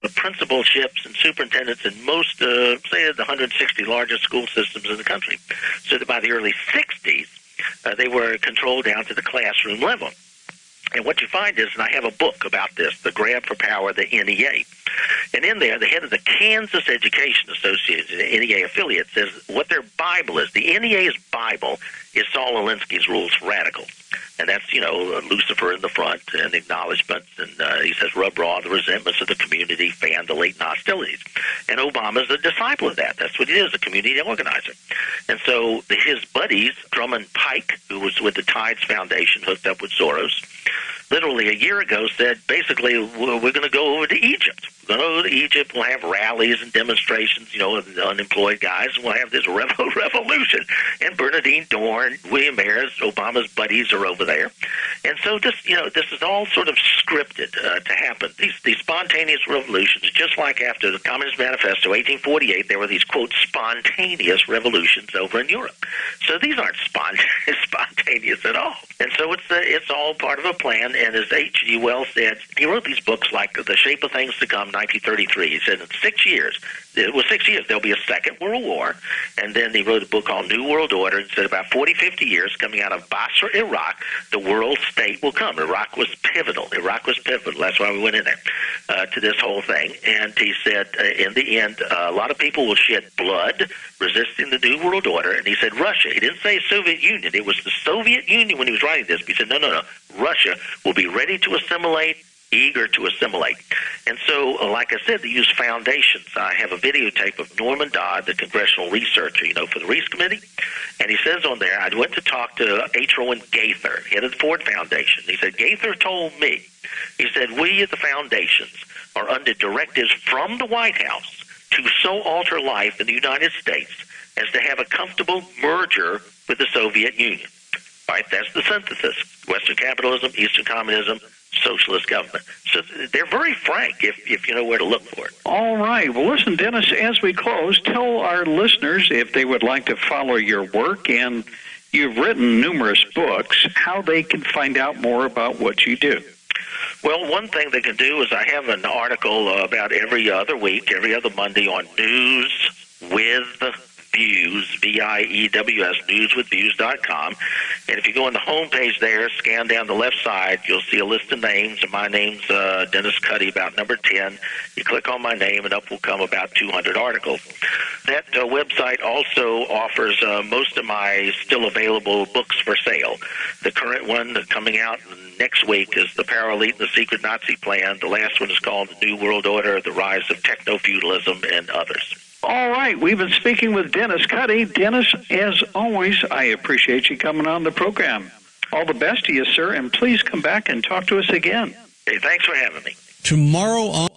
the principalships and superintendents in most, say, the 160 largest school systems in the country. So that by the early 60s, they were controlled down to the classroom level. And what you find is, and I have a book about this, The Grab for Power, the NEA. And in there, the head of the Kansas Education Association, the NEA affiliate, says what their Bible is. The NEA's Bible is Saul Alinsky's Rules for Radicals. And that's, Lucifer in the front and acknowledgments. And he says, rub raw the resentments of the community, fan the latent hostilities. And Obama's a disciple of that. That's what he is, a community organizer. And so his buddies, Drummond Pike, who was with the Tides Foundation, hooked up with Soros, literally a year ago said, basically, we're going to go over to Egypt. We're going to go to Egypt. We'll have rallies and demonstrations, of the unemployed guys, and we'll have this revolution. And Bernardine Dorn, William Ayers, Obama's buddies are over there. And so this is all sort of scripted to happen. These spontaneous revolutions, just like after the Communist Manifesto, 1848, there were these, quote, spontaneous revolutions over in Europe. So these aren't spontaneous at all. And so it's all part of a plan. And as H.G. Wells said, he wrote these books like The Shape of Things to Come, 1933. He said in 6 years, there'll be a Second World War. And then he wrote a book called New World Order and said about 40, 50 years coming out of Basra, Iraq, the world state will come. Iraq was pivotal. That's why we went in there to this whole thing. And he said, in the end, a lot of people will shed blood resisting the New World Order. And he said Russia. He didn't say Soviet Union. It was the Soviet Union when he was writing this. But he said, no. Russia will be ready to assimilate, eager to assimilate. And so, like I said, they use foundations. I have a videotape of Norman Dodd, the congressional researcher, for the Reese Committee. And he says on there, I went to talk to H. Rowan Gaither, head of the Ford Foundation. He said, Gaither told me, he said, we at the foundations are under directives from the White House to so alter life in the United States as to have a comfortable merger with the Soviet Union. Right? That's the synthesis. Western capitalism, Eastern communism, socialist government. So they're very frank if you know where to look for it. All right. Well, listen, Dennis, as we close, tell our listeners if they would like to follow your work, and you've written numerous books, how they can find out more about what you do. Well, one thing they can do is I have an article about every other week, every other Monday on News with Views, V-I-E-W-S, newswithviews.com. And if you go on the homepage there, scan down the left side, you'll see a list of names. And my name's Dennis Cuddy, about number 10. You click on my name, and up will come about 200 articles. That website also offers most of my still available books for sale. The current one coming out next week is The Power Elite and the Secret Nazi Plan. The last one is called The New World Order, The Rise of Techno-Feudalism, and others. All right, we've been speaking with Dennis Cuddy. Dennis, as always, I appreciate you coming on the program. All the best to you, sir, and please come back and talk to us again. Hey, thanks for having me. Tomorrow on